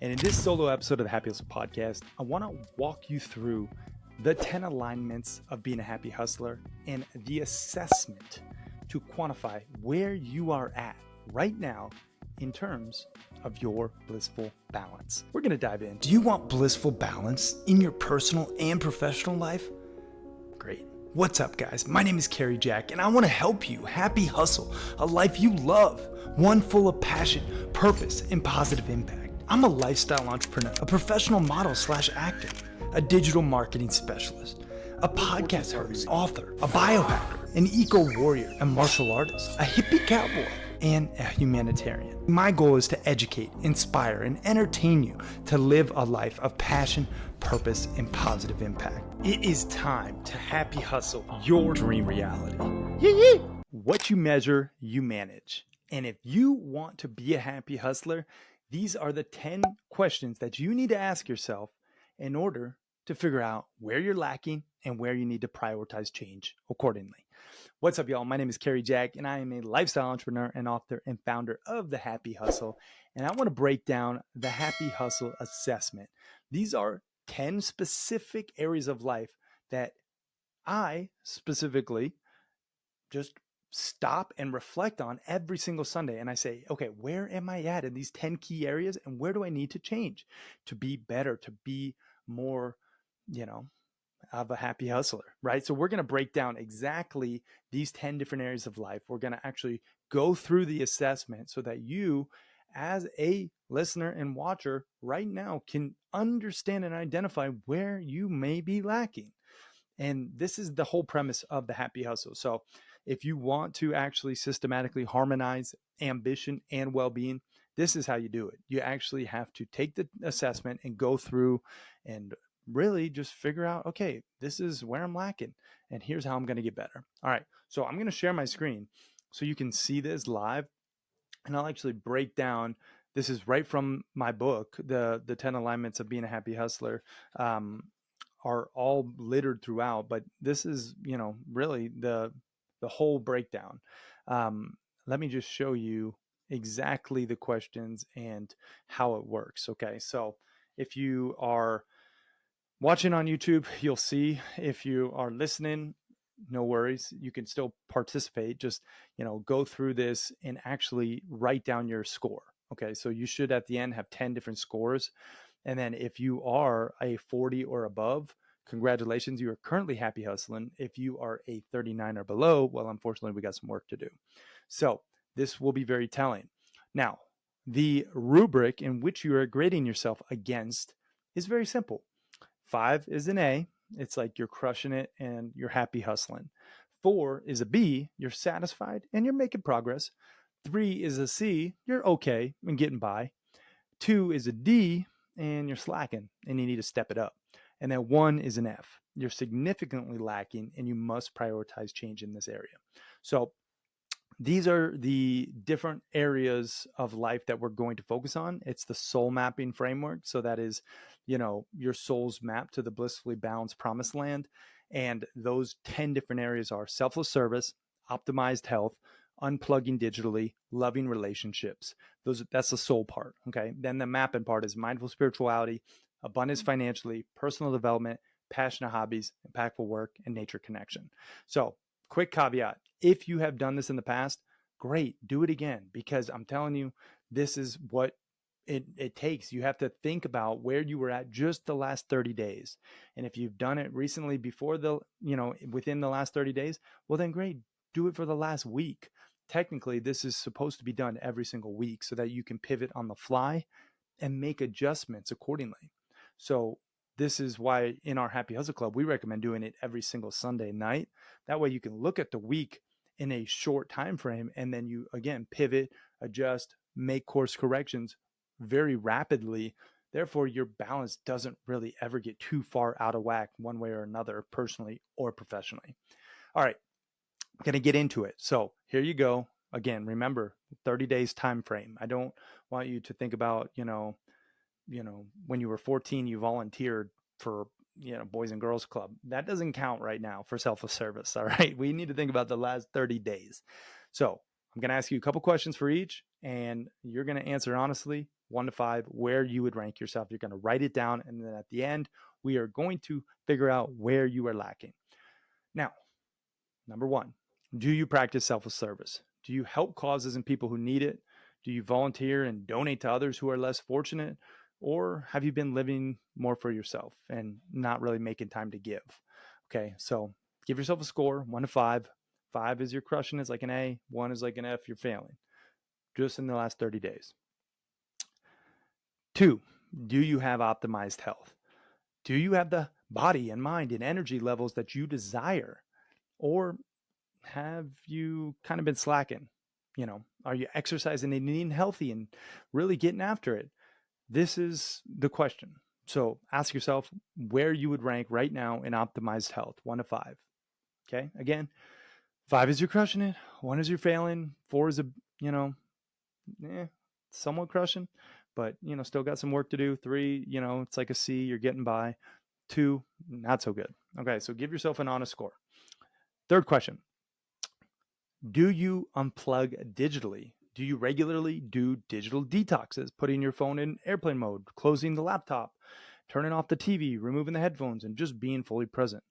And in this solo episode of the Happy Hustle podcast, I want to walk you through the 10 alignments of being a happy hustler and the assessment to quantify where you are at right now in terms of your blissful balance. We're going to dive in. Do you want blissful balance in your personal and professional life? Great. What's up, guys? My name is Cary and I want to help you happy hustle a life you love, one full of passion, purpose, and positive impact. I'm a lifestyle entrepreneur, a professional model / actor, a digital marketing specialist, a podcast host, author, a biohacker, an eco-warrior, a martial artist, a hippie cowboy, and a humanitarian. My goal is to educate, inspire, and entertain you to live a life of passion, purpose, and positive impact. It is time to happy hustle your dream reality. Yee-yee! What you measure, you manage. And if you want to be a happy hustler, these are the 10 questions that you need to ask yourself in order to figure out where you're lacking and where you need to prioritize change accordingly. What's up, y'all? My name is Cary and I am a lifestyle entrepreneur and author and founder of The Happy Hustle. And I want to break down the Happy Hustle assessment. These are 10 specific areas of life that I specifically just stop and reflect on every single Sunday. And I say, okay, where am I at in these 10 key areas? And where do I need to change to be better, to be more, of a happy hustler, right? So we're going to break down exactly these 10 different areas of life. We're going to actually go through the assessment so that you, as a listener and watcher right now, can understand and identify where you may be lacking. And this is the whole premise of the Happy Hustle. So if you want to actually systematically harmonize ambition and well-being, this is how you do it. You actually have to take the assessment and go through and really just figure out, okay, this is where I'm lacking and here's how I'm going to get better. All right. So I'm going to share my screen so you can see this live, and I'll actually break down. This is right from my book, the 10 alignments of being a happy hustler. Are all littered throughout, but this is, really the whole breakdown. Let me just show you exactly the questions and how it works. Okay. So if you are watching on YouTube, you'll see. If you are listening, no worries. You can still participate. Just, go through this and actually write down your score. Okay. So you should at the end have 10 different scores. And then if you are a 40 or above, congratulations, you are currently happy hustling. If you are a 39 or below, well, unfortunately, we got some work to do. So this will be very telling. Now, the rubric in which you are grading yourself against is very simple. 5 is an A. It's like you're crushing it and you're happy hustling. 4 is a B. You're satisfied and you're making progress. 3 is a C. You're okay and getting by. 2 is a D, and you're slacking and you need to step it up. And then 1 is an F. You're significantly lacking and you must prioritize change in this area. So these are the different areas of life that we're going to focus on. It's the soul mapping framework. So that is, your soul's map to the blissfully balanced promised land. And those 10 different areas are selfless service, optimized health, unplugging digitally, loving relationships. That's the soul part. Okay. Then the mapping part is mindful spirituality, abundance financially, personal development, passionate hobbies, impactful work, and nature connection. So quick caveat. If you have done this in the past, great, do it again, because I'm telling you, this is what it takes. You have to think about where you were at just the last 30 days. And if you've done it recently before within the last 30 days, well then great, do it for the last week. Technically, this is supposed to be done every single week so that you can pivot on the fly and make adjustments accordingly. So this is why in our Happy Hustle Club, we recommend doing it every single Sunday night. That way you can look at the week in a short time frame, and then you, again, pivot, adjust, make course corrections very rapidly. Therefore, your balance doesn't really ever get too far out of whack one way or another, personally or professionally. All right, I'm going to get into it. So here you go. Again, remember, 30 days time frame. I don't want you to think about, when you were 14, you volunteered for, Boys and Girls Club. That doesn't count right now for Selfless Service. All right. We need to think about the last 30 days. So I'm going to ask you a couple questions for each, and you're going to answer honestly, 1 to 5, where you would rank yourself. You're going to write it down, and then at the end, we are going to figure out where you are lacking. Now, number 1, do you practice selfless service? Do you help causes and people who need it? Do you volunteer and donate to others who are less fortunate? Or have you been living more for yourself and not really making time to give? Okay, so give yourself a score, 1 to 5. 5 is you're crushing, it's like an A. 1 is like an F, you're failing. Just in the last 30 days. 2, do you have optimized health? Do you have the body and mind and energy levels that you desire? Or have you kind of been slacking? Are you exercising and eating healthy and really getting after it? This is the question. So ask yourself where you would rank right now in optimized health, 1 to 5. Okay. Again, 5 is you're crushing it. 1 is you're failing. 4 is somewhat crushing, but still got some work to do. 3, it's like a C, you're getting by. 2, not so good. Okay. So give yourself an honest score. Third question. Do you unplug digitally? Do you regularly do digital detoxes, putting your phone in airplane mode, closing the laptop, turning off the TV, removing the headphones, and just being fully present?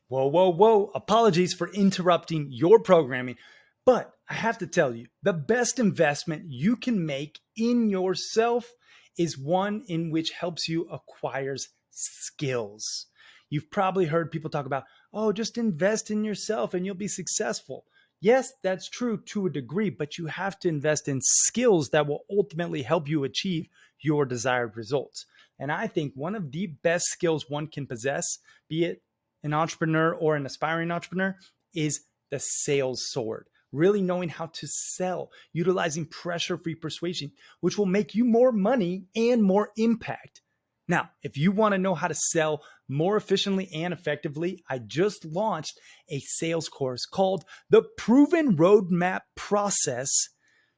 Whoa, whoa, whoa. Apologies for interrupting your programming, but I have to tell you, the best investment you can make in yourself is one in which helps you acquire skills. You've probably heard people talk about, oh, just invest in yourself and you'll be successful. Yes, that's true to a degree, but you have to invest in skills that will ultimately help you achieve your desired results. And I think one of the best skills one can possess, be it an entrepreneur or an aspiring entrepreneur, is the sales sword. Really knowing how to sell, utilizing pressure-free persuasion, which will make you more money and more impact. Now, if you want to know how to sell more efficiently and effectively, I just launched a sales course called The Proven Roadmap Process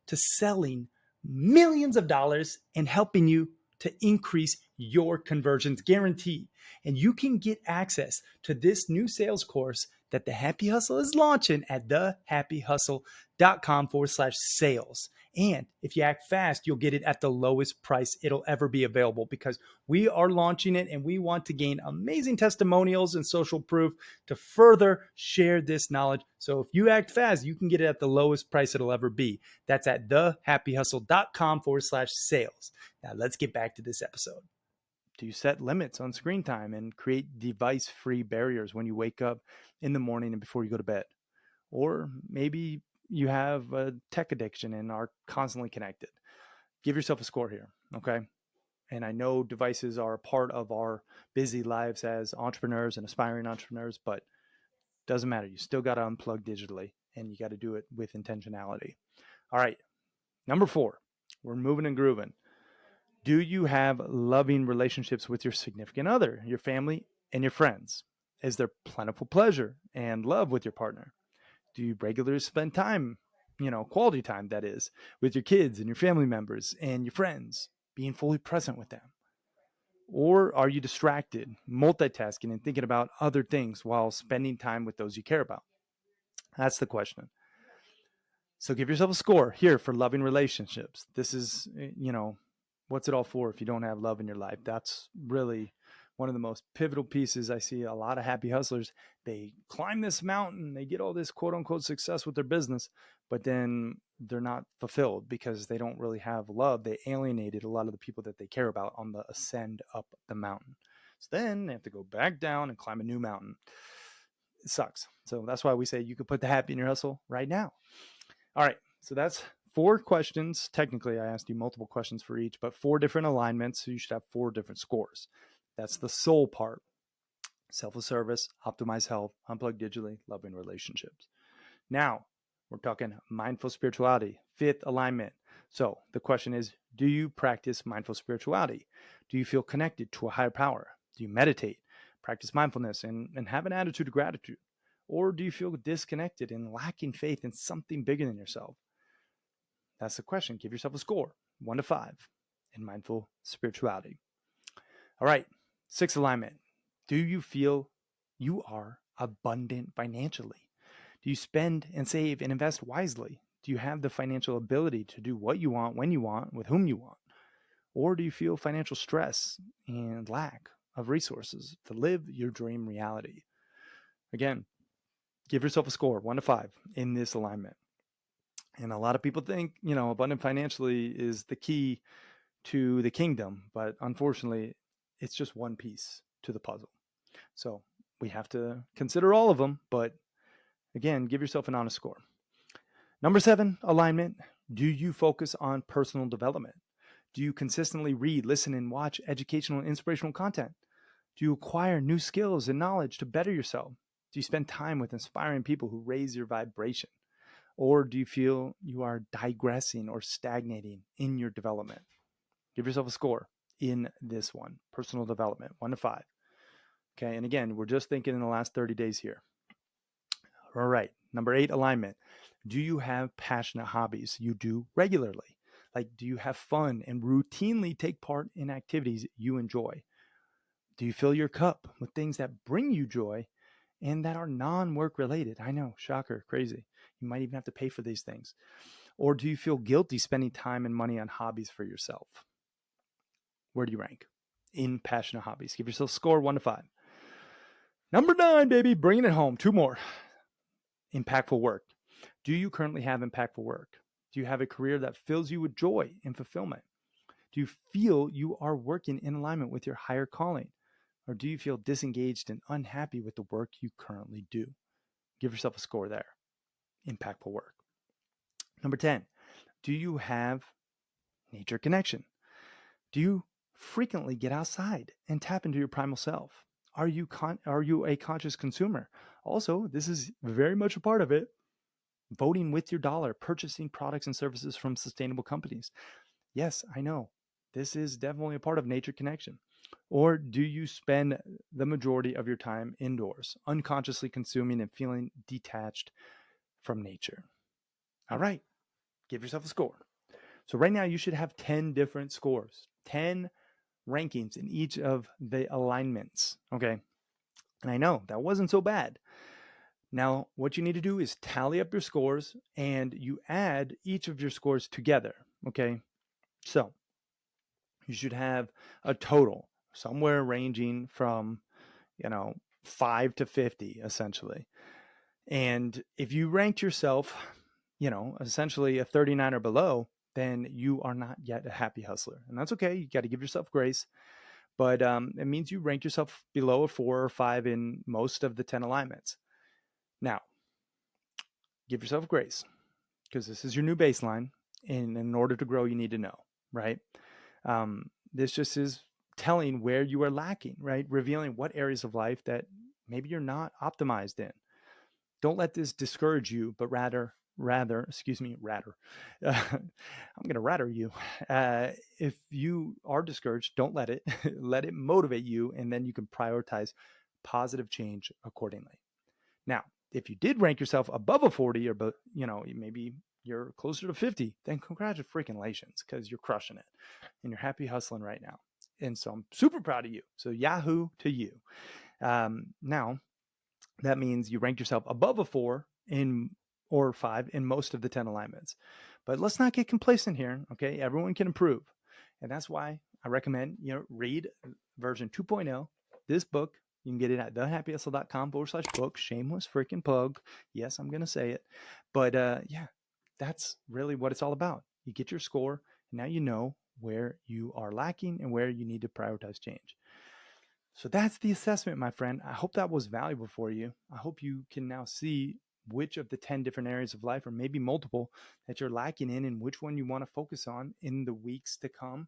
to Selling Millions of Dollars and helping you to increase your conversions guaranteed. And you can get access to this new sales course that the Happy Hustle is launching at thehappyhustle.com/sales. And if you act fast, you'll get it at the lowest price it'll ever be available, because we are launching it and we want to gain amazing testimonials and social proof to further share this knowledge. So if you act fast, you can get it at the lowest price it'll ever be. That's at thehappyhustle.com/sales. Now let's get back to this episode. Do you set limits on screen time and create device-free barriers when you wake up in the morning and before you go to bed? Or maybe you have a tech addiction and are constantly connected. Give yourself a score here, okay? And I know devices are a part of our busy lives as entrepreneurs and aspiring entrepreneurs, but doesn't matter. You still got to unplug digitally, and you got to do it with intentionality. All right, number 4, we're moving and grooving. Do you have loving relationships with your significant other, your family, and your friends? Is there plentiful pleasure and love with your partner? Do you regularly spend time, quality time, that is, with your kids and your family members and your friends, being fully present with them? Or are you distracted, multitasking, and thinking about other things while spending time with those you care about? That's the question. So give yourself a score here for loving relationships. This is, what's it all for if you don't have love in your life? That's really one of the most pivotal pieces. I see a lot of happy hustlers. They climb this mountain, they get all this quote unquote success with their business, but then they're not fulfilled because they don't really have love. They alienated a lot of the people that they care about on the ascend up the mountain. So then they have to go back down and climb a new mountain. It sucks. So that's why we say you could put the happy in your hustle right now. All right, so that's 4 questions. Technically, I asked you multiple questions for each, but 4 different alignments, so you should have 4 different scores. That's the soul part. Selfless service, optimize health, unplug digitally, loving relationships. Now, we're talking mindful spirituality, 5th alignment. So the question is, do you practice mindful spirituality? Do you feel connected to a higher power? Do you meditate, practice mindfulness, and have an attitude of gratitude? Or do you feel disconnected and lacking faith in something bigger than yourself? That's the question. Give yourself a score, 1 to 5 in mindful spirituality. All right, 6th alignment. Do you feel you are abundant financially? Do you spend and save and invest wisely? Do you have the financial ability to do what you want, when you want, with whom you want? Or do you feel financial stress and lack of resources to live your dream reality? Again, give yourself a score, 1 to 5, in this alignment. And a lot of people think, abundant financially is the key to the kingdom, but unfortunately, it's just one piece to the puzzle. So we have to consider all of them, but again, give yourself an honest score. Number 7, alignment. Do you focus on personal development? Do you consistently read, listen, and watch educational and inspirational content? Do you acquire new skills and knowledge to better yourself? Do you spend time with inspiring people who raise your vibration? Or do you feel you are digressing or stagnating in your development? Give yourself a score in this one, personal development, 1 to 5. Okay, and again, we're just thinking in the last 30 days here. All right, number 8, alignment. Do you have passionate hobbies you do regularly? Like, do you have fun and routinely take part in activities you enjoy? Do you fill your cup with things that bring you joy and that are non-work related? I know, shocker, crazy. You might even have to pay for these things. Or do you feel guilty spending time and money on hobbies for yourself? Where do you rank in passionate hobbies? Give yourself a score, 1 to 5. Number 9, baby, bringing it home. 2 more. Impactful work. Do you currently have impactful work? Do you have a career that fills you with joy and fulfillment? Do you feel you are working in alignment with your higher calling? Or do you feel disengaged and unhappy with the work you currently do? Give yourself a score there. Impactful work. Number 10, do you have nature connection? Do you frequently get outside and tap into your primal self? Are you a conscious consumer? Also, this is very much a part of it. Voting with your dollar, purchasing products and services from sustainable companies. Yes, I know. This is definitely a part of nature connection. Or do you spend the majority of your time indoors, unconsciously consuming and feeling detached from nature? All right, give yourself a score. So right now you should have 10 different scores, 10 rankings in each of the alignments. Okay. And I know that wasn't so bad. Now, what you need to do is tally up your scores and you add each of your scores together. Okay. So you should have a total somewhere ranging from, 5 to 50, essentially. And if you ranked yourself, essentially a 39 or below, then you are not yet a happy hustler. And that's okay. You got to give yourself grace. But it means you rank yourself below a 4 or 5 in most of the 10 alignments. Now, give yourself grace because this is your new baseline. And in order to grow, you need to know, right? This just is telling where you are lacking, right? Revealing what areas of life that maybe you're not optimized in. Don't let this discourage you, but rather, I'm going to rather you. If you are discouraged, don't let it. Let it motivate you, and then you can prioritize positive change accordingly. Now, if you did rank yourself above a 40 or, maybe you're closer to 50, then congratulations, because you're crushing it and you're happy hustling right now. And so I'm super proud of you. So Yahoo to you. Now, that means you rank yourself above a 4 or 5 in most of the 10 alignments. But let's not get complacent here, okay? Everyone can improve. And that's why I recommend, read version 2.0, this book. You can get it at thehappyhustle.com/book. Shameless freaking plug. Yes, I'm going to say it. But that's really what it's all about. You get your score. And now you know where you are lacking and where you need to prioritize change. So that's the assessment, my friend. I hope that was valuable for you. I hope you can now see which of the 10 different areas of life, or maybe multiple, that you're lacking in and which one you want to focus on in the weeks to come.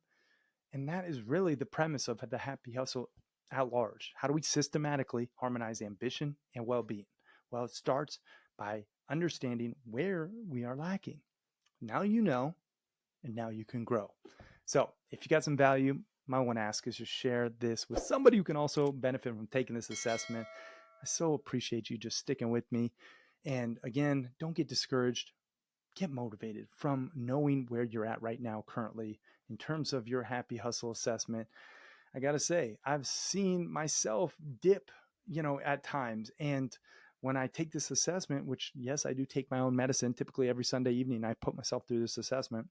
And that is really the premise of the Happy Hustle at large. How do we systematically harmonize ambition and well-being? Well, it starts by understanding where we are lacking. Now you know, and now you can grow. So if you got some value, my one ask is just share this with somebody who can also benefit from taking this assessment. I so appreciate you just sticking with me. And again, don't get discouraged. Get motivated from knowing where you're at right now currently in terms of your Happy Hustle assessment. I got to say, I've seen myself dip, at times. And when I take this assessment, which yes, I do take my own medicine, typically every Sunday evening, I put myself through this assessment,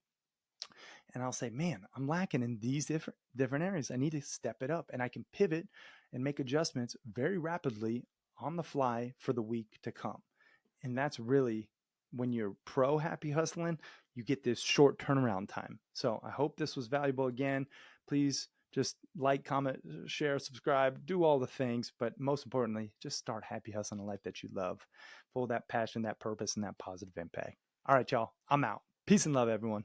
and I'll say, man, I'm lacking in these different areas. I need to step it up, and I can pivot and make adjustments very rapidly on the fly for the week to come. And that's really when you're pro happy hustling, you get this short turnaround time. So I hope this was valuable. Again, please just like, comment, share, subscribe, do all the things. But most importantly, just start happy hustling a life that you love, full of that passion, that purpose, and that positive impact. All right, y'all, I'm out. Peace and love, everyone.